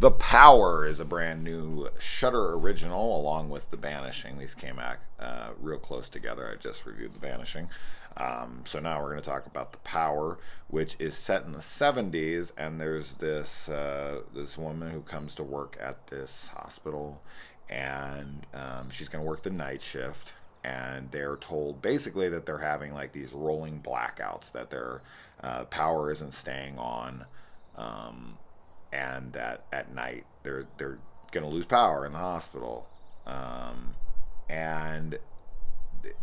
The Power is a brand new Shudder original, along with The Banishing. These came out real close together. I just reviewed The Banishing. So now we're going to talk about The Power, which is set in the 70s, and there's this woman who comes to work at this hospital, and she's going to work the night shift. And they're told basically that they're having like these rolling blackouts, that their power isn't staying on. And that at night they're gonna lose power in the hospital, and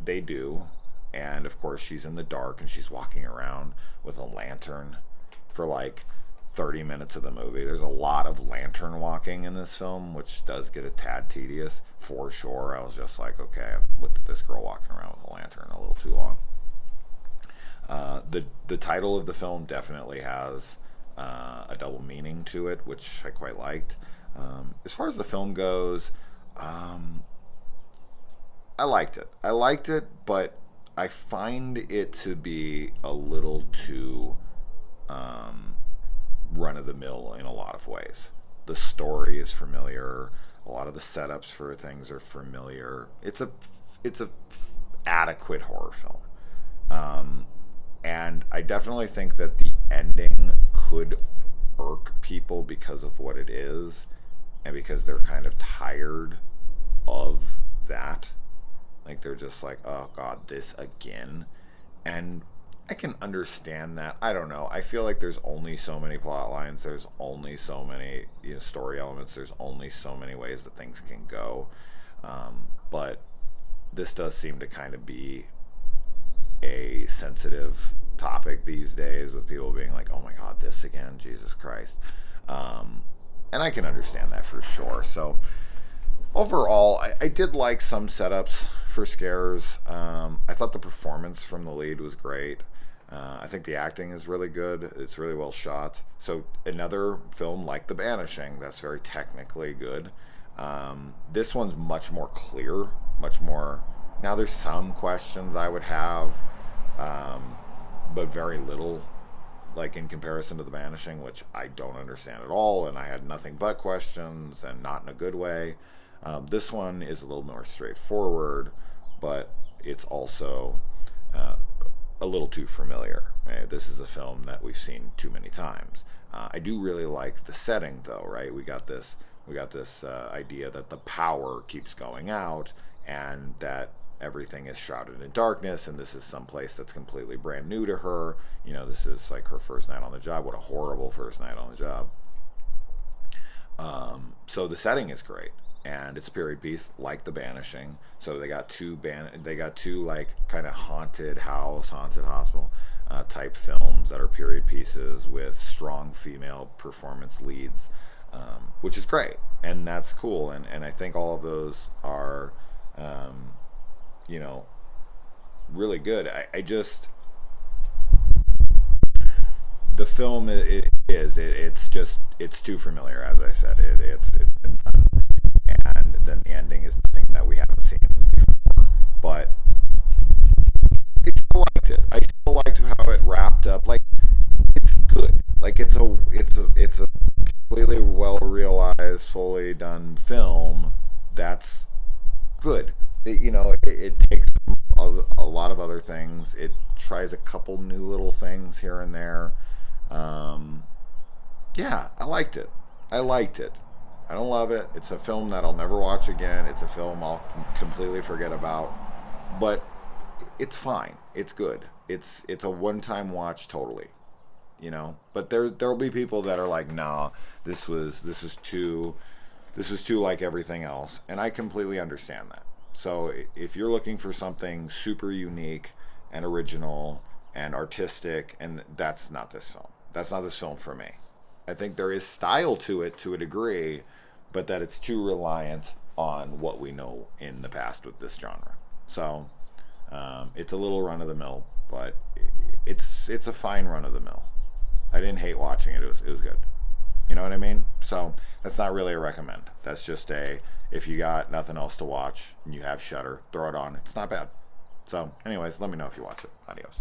they do, and of course she's in the dark and she's walking around with a lantern for like 30 minutes of the movie. There's a lot of lantern walking in this film, which does get a tad tedious for sure. I was just like, okay, I've looked at this girl walking around with a lantern a little too long. The title of the film definitely has a double meaning to it, which I quite liked. As far as the film goes, I liked it. I liked it, but I find it to be a little too run of the mill in a lot of ways. The story is familiar. A lot of the setups for things are familiar. It's a adequate horror film. And I definitely think that the ending could irk people because of what it is, and because they're kind of tired of that. Like, they're just like, oh god, this again. And I can understand that. I don't know. I feel like there's only so many plot lines. There's only so many story elements. There's only so many ways that things can go. But this does seem to kind of be a sensitive topic these days, with people being like, oh my god, this again, Jesus Christ. And I can understand that for sure. So overall, I did like some setups for scares. I thought the performance from the lead was great. I think the acting is really good. It's really well shot. So another film like The Banishing that's very technically good. This one's much more clear, much more. Now there's some questions I would have, but very little, like in comparison to The Banishing, which I don't understand at all, and I had nothing but questions, and not in a good way. This one is a little more straightforward, but it's also a little too familiar. This is a film that we've seen too many times. I do really like the setting, though. Right, we got this idea that the power keeps going out, and that everything is shrouded in darkness, and this is some place that's completely brand new to her. This is like her first night on the job. What a horrible first night on the job. So the setting is great, and it's a period piece like The Banishing. So they got two like kind of haunted hospital type films that are period pieces with strong female performance leads, which is great, and that's cool. And I think all of those are really good. I just, the film it's too familiar, as I said. It's been done, and then the ending is nothing that we haven't seen before. But I still liked it. I still liked how it wrapped up. Like, it's good. Like, it's a completely well realized, fully done film that's good. It takes a lot of other things. It tries a couple new little things here and there. Yeah, I liked it. I don't love it. It's a film that I'll never watch again. It's a film I'll completely forget about. But it's fine. It's good. It's a one-time watch totally. But there'll be people that are like, nah, this was too like everything else, and I completely understand that. So if you're looking for something super unique and original and artistic, and that's not this film. That's not this film for me. I think there is style to it to a degree, but that it's too reliant on what we know in the past with this genre. So it's a little run of the mill, but it's a fine run of the mill. I didn't hate watching it. It was good. You know what I mean? So that's not really a recommend. That's just if you got nothing else to watch and you have Shudder, throw it on. It's not bad. So anyways, let me know if you watch it. Adios.